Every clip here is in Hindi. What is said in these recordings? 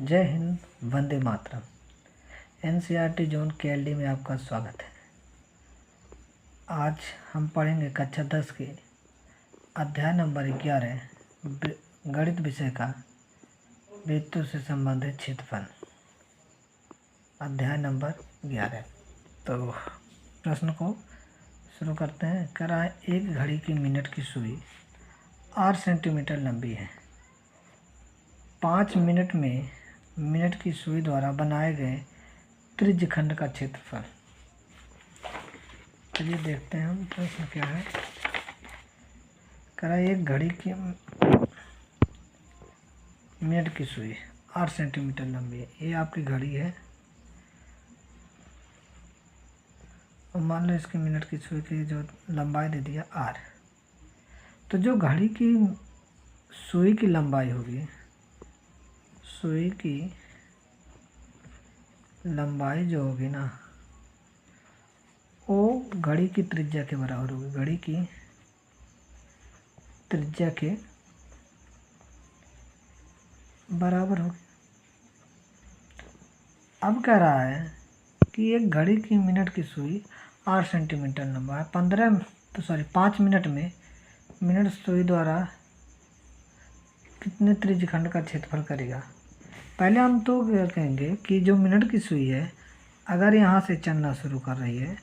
जय Hind, Vande Mataram. NCERT zone KLD में आपका स्वागत है। आज हम पढ़ेंगे कक्षा 10 के अध्याय नंबर 11 गणित विषय का वृत्तों से संबंधित क्षेत्रफल। अध्याय नंबर 11। तो प्रश्न को शुरू करते हैं। कह रहा है एक घड़ी की मिनट की सुई 8 सेंटीमीटर लंबी है। 5 मिनट में मिनट की सुई द्वारा बनाए गए त्रिज्य खंड का क्षेत्रफल। चलिए देखते हैं हम प्रश्न क्या है। कह रहा है एक घड़ी की मिनट की सुई 8 सेंटीमीटर लंबी है। ये आपकी घड़ी है और मान लो इसकी मिनट की सुई की जो लंबाई दे दिया r। तो जो घड़ी की सुई की लंबाई होगी, सुई की लंबाई जो होगी ना, वो घड़ी की त्रिज्या के बराबर होगी। घड़ी की त्रिज्या के बराबर होगी। अब कह रहा है कि एक घड़ी की मिनट की सुई 8 सेंटीमीटर लंबा है। 5 मिनट में मिनट सुई द्वारा कितने त्रिज्य खंड का क्षेत्रफल करेगा। पहले हम तो क्या कहेंगे कि जो मिनट की सुई है, अगर यहाँ से चलना शुरू कर रही है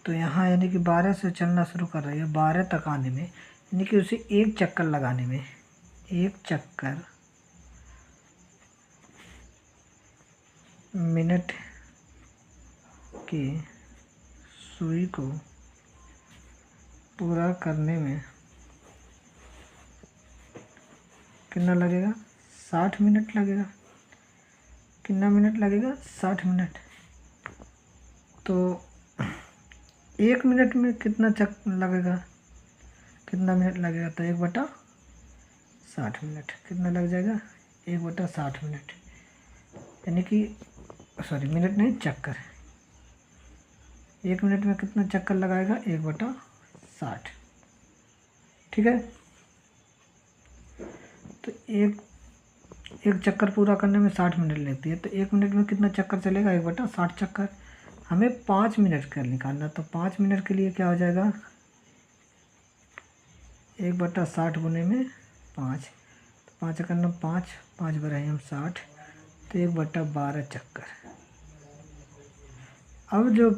तो यहाँ यानी कि 12 से चलना शुरू कर रही है, 12 तक आने में यानी कि उसे एक चक्कर लगाने में, एक चक्कर मिनट की सुई को पूरा करने में कितना लगेगा? 60 मिनट लगेगा। कितना मिनट लगेगा? 60 मिनट। तो 1 मिनट में कितना चक्कर लगेगा, कितना मिनट लगेगा? तो 1/60 मिनट। कितना लग जाएगा? 1/60 मिनट, यानी कि मिनट नहीं, चक्कर। 1 मिनट में कितना चक्कर लगाएगा? 1/60। ठीक है। तो एक चक्कर पूरा करने में 60 मिनट लगती है। तो 1 मिनट में कितना चक्कर चलेगा? 1/60 चक्कर। हमें 5 मिनट कर निकालना। तो 5 मिनट के लिए क्या हो जाएगा? 1/60 गुने में 5। तो 5 करना 5, 5 बराई हम 60, तो 1/12 चक्कर। अब जो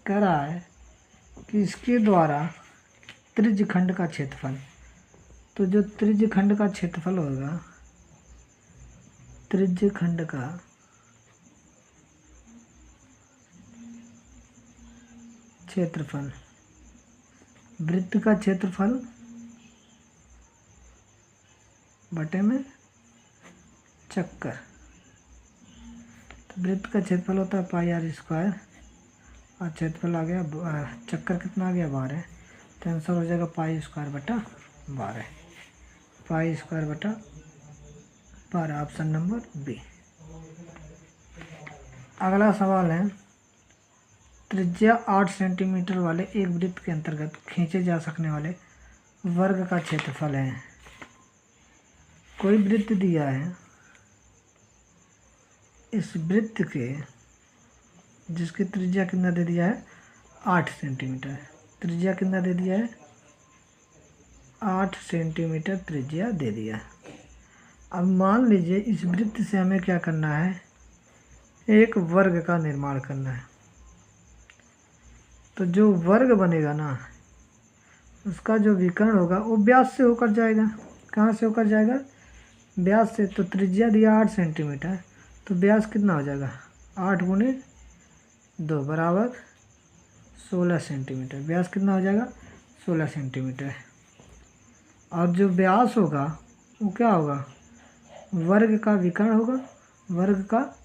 कह रहा है कि इसके द्वारा त्रिज्य खंड का क्षेत्रफल, तो जो त्रिज्य खंड का क्षेत्रफल होगा, त्रिज्य खंड का क्षेत्रफल, वृत्त का क्षेत्रफल बटे में चक्कर। तो वृत्त का क्षेत्रफल होता है πr², और क्षेत्रफल आ गया, चक्कर कितना आ गया? 12। तो आंसर हो जाएगा π²/12, π²/12, ऑप्शन नंबर बी। अगला सवाल है, त्रिज्या 8 सेंटीमीटर वाले एक वृत्त के अंतर्गत खींचे जा सकने वाले वर्ग का क्षेत्रफल है। कोई वृत्त दिया है, इस वृत्त के जिसकी त्रिज्या कितना दे दिया है? 8 सेंटीमीटर। त्रिज्या कितना दे दिया है? 8 सेंटीमीटर त्रिज्या दे दिया है। अब मान लीजिए इस वृत्त से हमें क्या करना है? एक वर्ग का निर्माण करना है। तो जो वर्ग बनेगा ना, उसका जो विकर्ण होगा वो व्यास से होकर जाएगा। कहाँ से होकर जाएगा? व्यास से। तो त्रिज्या दिया 8 सेंटीमीटर, तो व्यास कितना हो जाएगा? 8 गुने 2 बराबर 16 सेंटीमीटर। व्यास कितना हो जाएगा? 16 सेंटीमीटर। और जो व्यास होगा वो क्या होगा? वर्ग का विकर्ण होगा, वर्ग का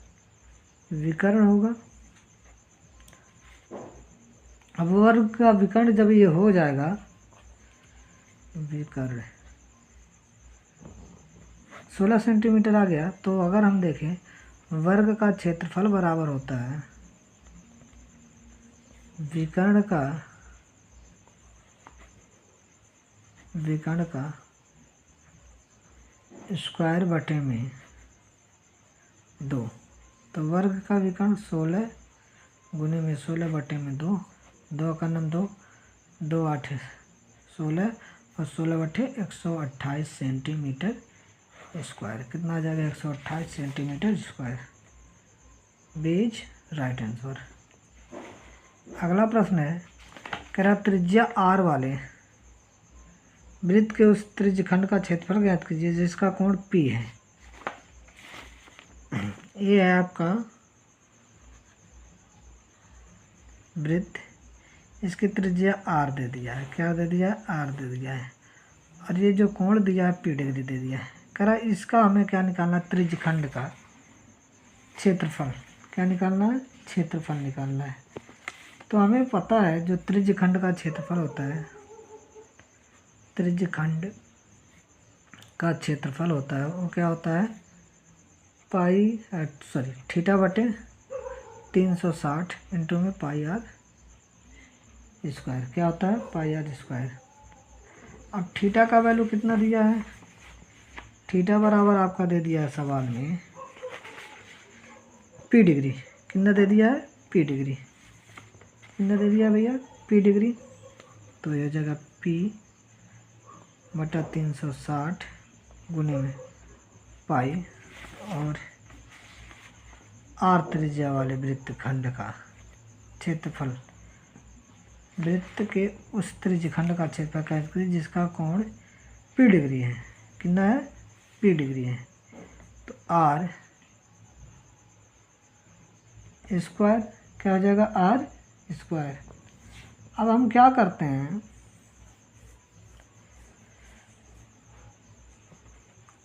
विकर्ण होगा। अब वर्ग का विकर्ण जब ये हो जाएगा, विकर्ण 16 सेंटीमीटर आ गया, तो अगर हम देखें वर्ग का क्षेत्रफल बराबर होता है विकर्ण का स्क्वायर बटे में 2। तो वर्ग का विकर्ण 16 गुने में 16 बटे में 2, 2 का नम 2, 2 8 16 और 16 बटे 128 सेंटीमीटर स्क्वायर। कितना आ जाएगा? 128 सेंटीमीटर स्क्वायर। बीज राइट आंसर। अगला प्रश्न है, कह रहा त्रिज्या r वाले वृत्त के उस त्रिज्यखंड का क्षेत्रफल ज्ञात कीजिए जिसका कोण P है। ये है आपका वृत्त, इसकी त्रिज्या r दे दिया है। क्या दे दिया है? r दे दिया है। और ये जो कोण दिया है P डिग्री दे दिया है। कह रहा है इसका हमें क्या निकालना है? त्रिज्यखंड का क्षेत्रफल। क्या निकालना है? क्षेत्रफल निकालना है। तो हमें पता है जो त्रिज्यखंड का क्षेत्रफल होता है, त्रिज्यखंड का क्षेत्रफल होता है वो क्या होता है? थीटा बटे 360 इंटू में पाई आर स्क्वायर। क्या होता है? पाई आर स्क्वायर। अब थीटा का वैल्यू कितना दिया है? थीटा बराबर आपका दे दिया है सवाल में पी डिग्री। कितना दे दिया है? P degree. कितना दे दिया भैया? P degree. तो यह जगह पी बटा 360 गुने में पाई और आर त्रिज्या वाले वृत्तखंड का क्षेत्रफल, वृत्त के उस त्रिज्यखंड का क्षेत्रफल ज्ञात कीजिए जिसका कोण पी डिग्री है। कितना है? पी डिग्री है। तो आर स्क्वायर क्या हो जाएगा? R square. अब हम क्या करते हैं,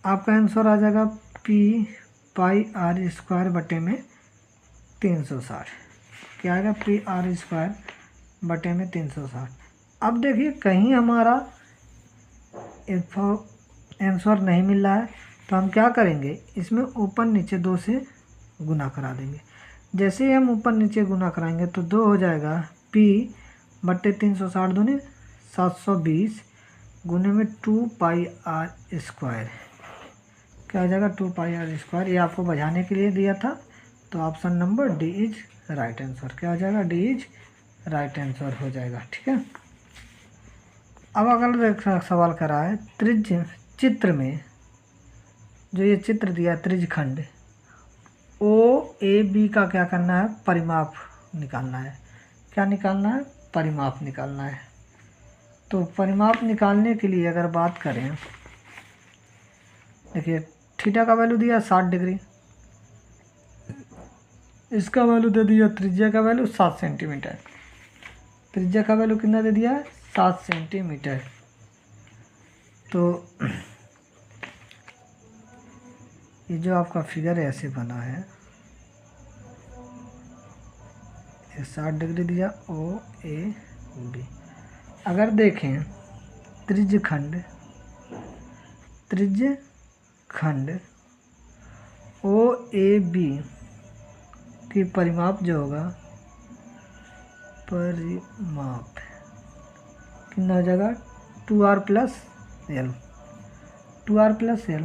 आपका आंसर आ जाएगा पी पाई आर स्क्वायर बटे में 360। क्या आएगा? पी आर स्क्वायर बटे में 360। अब देखिए कहीं हमारा आंसर नहीं मिल रहा है तो हम क्या करेंगे, इसमें ऊपर नीचे 2 से गुना करा देंगे। जैसे ही हम ऊपर नीचे गुना कराएंगे तो 2 हो जाएगा पी बटे 360 दूनी 720 गुने में 2 पाई आर स्क्वायर। क्या हो जाएगा? 2 पाई आर स्क्वायर। ये आपको बजाने के लिए दिया था, तो option number D is right answer. क्या हो जाएगा? डी इज राइट आंसर हो जाएगा। ठीक है। अब अगला एक सवाल करा है, त्रिज्य चित्र में जो ये चित्र दिया है त्रिज्यखंड ओ ए बी का क्या करना है? परिमाप निकालना है। क्या निकालना है? परिमाप निकालना है। तो परिमाप निकालने के लिए अगर बात करें, देखिए थीटा का वैल्यू दिया 60 डिग्री, इसका वैल्यू दे दिया त्रिज्या का वैल्यू 7 सेंटीमीटर। त्रिज्या का वैल्यू कितना दे दिया है? 7 सेंटीमीटर। तो ये जो आपका फिगर ऐसे बना है, 60 डिग्री दिया ओ ए बी। अगर देखें त्रिज्यखंड ओ ए बी की परिमाप जो होगा, परिमाप कितना हो जाएगा? 2r plus L. 2r plus L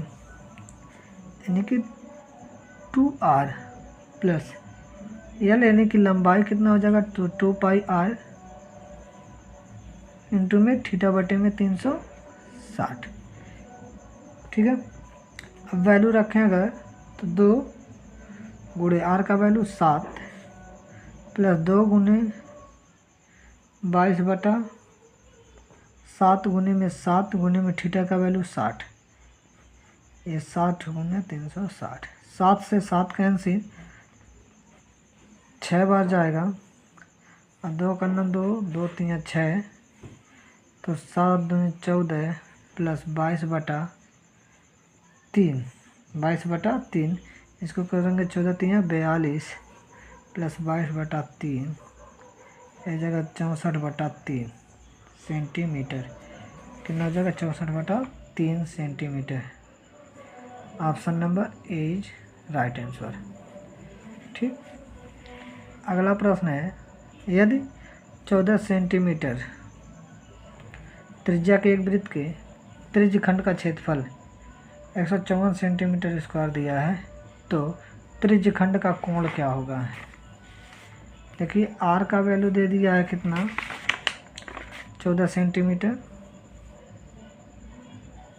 यानी कि 2r प्लस एल यानी कि लंबाई कितना हो जाएगा? 2 पाई आर इंटू में थीटा बटे में 360। ठीक है। अब वैल्यू रखें अगर तो 2 गुणे आर का वैल्यू 7 प्लस 2 गुने 22 बटा 7 गुने में 7 गुने में थीटा का वैल्यू 60। ये 60 गुने 360। 7 से 7 कैंसिल, 6 बार जाएगा और 2 का 2, 2 3 6, तो 7 दूनी 14 प्लस 22 बटा 3, 22 बटा 3, इसको करेंगे 14 3 42 प्लस 22 बटा 3, एक जगह 64 बटा 3 सेंटीमीटर। कितना हो जाएगा? 64 बटा 3 centimetre. Option number A is right answer. ठीक। अगला प्रश्न है, यदि 14 सेंटीमीटर त्रिज्या के एक वृत्त के त्रिज्यखंड का क्षेत्रफल 154 सेंटीमीटर स्क्वायर दिया है तो त्रिज्यखंड का कोण क्या होगा। देखिए आर का वैल्यू दे दिया है कितना, 14 सेंटीमीटर।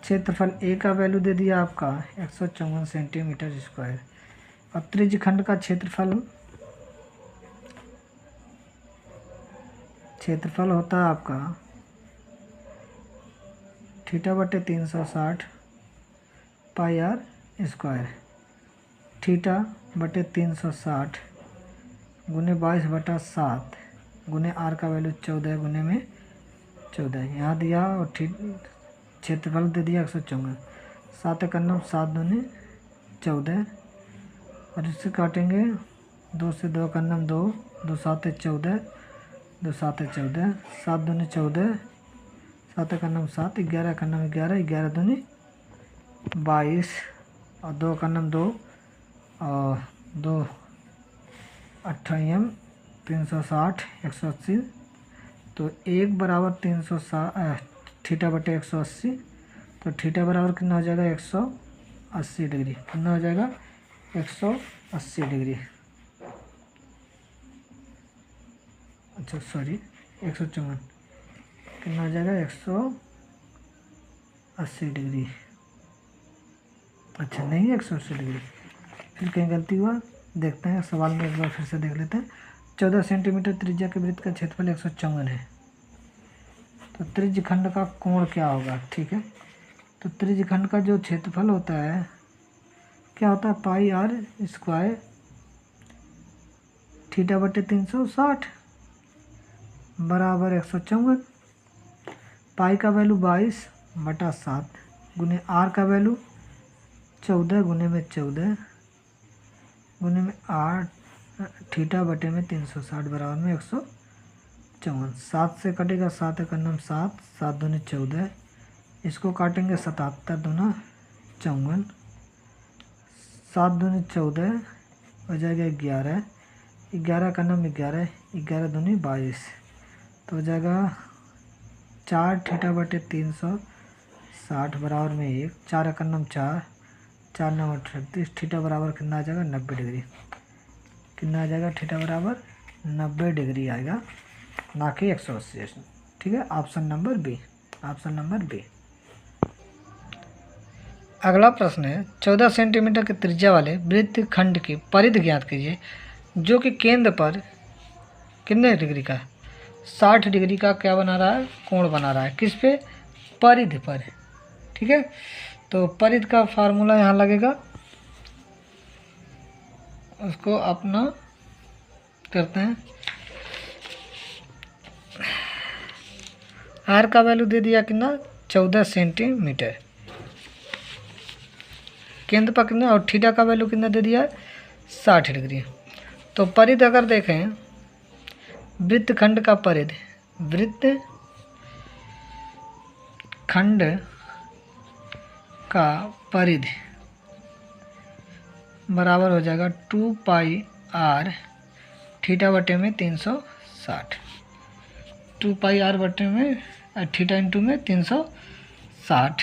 क्षेत्रफल ए का वैल्यू दे दिया आपका 154 सेंटीमीटर स्क्वायर। और त्रिज्यखंड का क्षेत्रफल होता है आपका θ/360 पाई आर स्क्वायर। θ/360 गुने 22/7 गुने आर का वैल्यू 14 गुने में 14 यहाँ दिया। और क्षेत्रफल दे दिया 154। 7 × 9 7 दूनी 14। और इससे काटेंगे 2 से 2 × 9 2 2 7 14 2 7 14 7 दूनी 14 7 × 9 7 11 × 9 11 11 दूनी 22 और 2 × 9 2 और 2 8 360 180। तो 1 बराबर 360 θ/180। तो थीटा बराबर कितना हो जाएगा 180 डिग्री। कितना हो जाएगा 180 डिग्री। अच्छा सॉरी 154 कितना हो जाएगा 180 डिग्री। अच्छा नहीं 180 डिग्री, फिर कहीं गलती हुआ। देखते हैं सवाल में एक बार फिर से देख लेते हैं। 14 सेंटीमीटर त्रिज्या के वृत्त का क्षेत्रफल 154 है। तो त्रिज्यखंड का कोण क्या होगा। ठीक है, तो त्रिज्यखंड का जो क्षेत्रफल होता है क्या होता है, पाई आर स्क्वायर θ/360 बराबर 154। पाई का वैल्यू 22/7 गुने आर का वैल्यू 14 गुने में 14 गुने में 8 θ/360 बराबर में 154। 7 से कटेगा 7 × 9 7 7 दूनी 14। इसको काटेंगे 77 दूना 54 7 दूनी 14 हो जाएगा 11 11 × 9 11 11 दूनी 22। तो हो जाएगा 4 θ/360 बराबर में 1 4 × 9 4 4 9 38 थीटा बराबर कितना आ जाएगा 90 डिग्री। कितना आ जाएगा थीटा बराबर 90 डिग्री आएगा, ना कि 180। ठीक है, option number B. Option number B. अगला प्रश्न है 14 सेंटीमीटर की त्रिज्या वाले वृत्त खंड की परिधि ज्ञात कीजिए जो कि केंद्र पर कितने डिग्री का 60 डिग्री का क्या बना रहा है, कोण बना रहा है। किस पे, परिधि पर। ठीक है, तो परिधि का फार्मूला यहाँ लगेगा, उसको अपना करते हैं। आर का वैल्यू दे दिया कितना 14 सेंटीमीटर केंद्र पर कितना, और थीटा का वैल्यू कितना दे दिया 60 डिग्री। तो परिधि अगर देखें वृत्त खंड का परिधि, वृत्त खंड का परिधि बराबर हो जाएगा 2 पाई आर थीटा बटे में 360। 2 पाई आर बटे में थीटा इंटू में 360।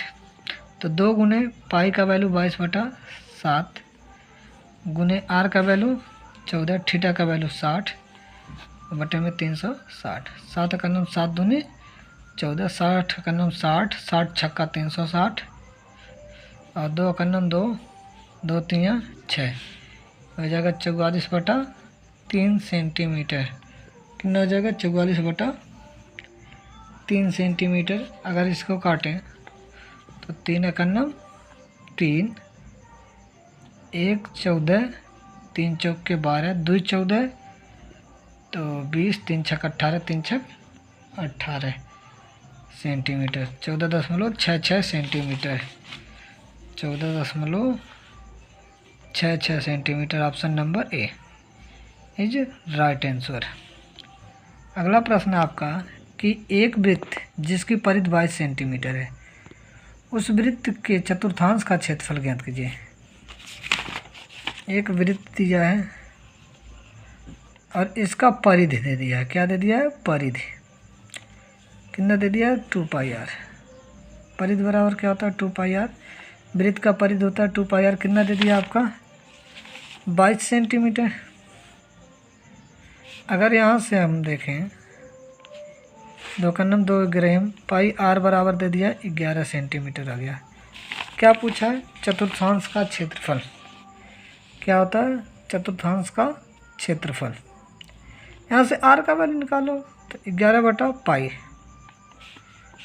तो 2 गुने पाई का वैल्यू 22/7 गुने आर का वैल्यू 14 थीटा का वैल्यू 60 बटे में 360। 7 × 9 7 दूनी 14 60 × 9 60 60 छक्का 360 और 2 × 9 2 2 3 6 हो जाएगा 44/3 सेंटीमीटर। कितना हो जाएगा 44/3 सेंटीमीटर। अगर इसको काटें तो 3 × 9 3 1 14 3 चौक के 12 2 14 तो 20 3 छक 18 3 छक 18 centimetre. 14.66 centimetre 14.66 centimetre. Option number A is right answer. अगला प्रश्न आपका कि एक वृत्त जिसकी परिधि 22 सेंटीमीटर है उस वृत्त के चतुर्थांश का क्षेत्रफल ज्ञात कीजिए। एक वृत्त दिया है और इसका परिधि दे दिया है। क्या दे दिया है, परिधि। कितना दे दिया है 2 पाई आर। परिधि बराबर क्या होता है 2 पाई आर। वृत्त का परिधि होता है 2 पाई आर। कितना दे दिया आपका 22 सेंटीमीटर। अगर यहाँ से हम देखें 2 ग्राम पाई आर बराबर दे दिया 11 सेंटीमीटर आ गया। क्या पूछा है? चतुर्थांश का क्षेत्रफल। क्या होता है? चतुर्थांश का क्षेत्रफल। यहाँ से आर का वैल्यू निकालो तो 11/पाई।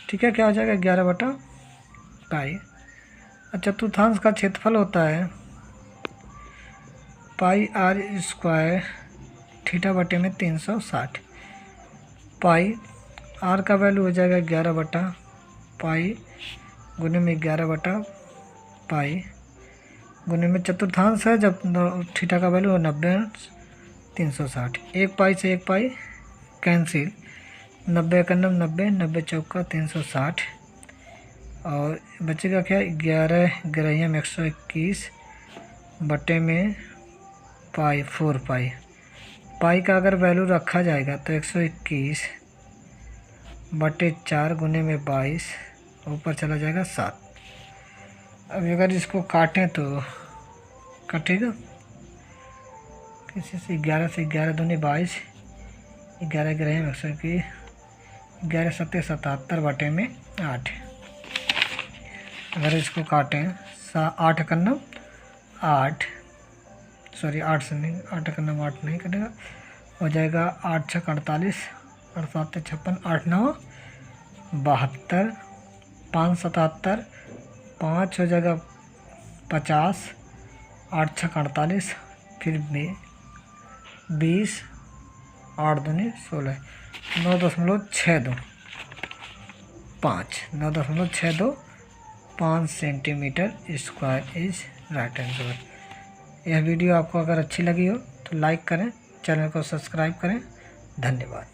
ठीक है, क्या हो जाएगा? 11/पाई। और चतुर्थांश का क्षेत्रफल होता है पाई आर स्क्वायर थीटा बटे में 360। पाई आर का वैल्यू हो जाएगा 11/पाई गुने में 11/पाई गुने में चतुर्थांश है, जब थीटा का वैल्यू 90/360। 1 पाई से 1 पाई कैंसिल, 90 का 90, 90 चौका 360 और बचेगा क्या? 11 ग्राम 121 बटे में पाई 4 पाई। पाई का अगर वैल्यू रखा जाएगा तो 121/4 गुने में 22, ऊपर चला जाएगा 7। अब अगर इसको काटें तो कटेगा किसी से? 11 से 11 दूनी 22, 11 ग्राम 121, 11 7 77 बटे में 8। अगर इसको काटें 8 का 9 8, सॉरी 8 से नहीं, 8 का 9 8 नहीं कटेगा, हो जाएगा 8 6 48 और 7 56, 8 9 72, 5 77, 5 हो जाएगा 50, 8 6 48, फिर 20, 8 दूनी 16, 9.625 centimetre square is right answer. यह वीडियो आपको अगर अच्छी लगी हो तो लाइक करें, चैनल को सब्सक्राइब करें। धन्यवाद।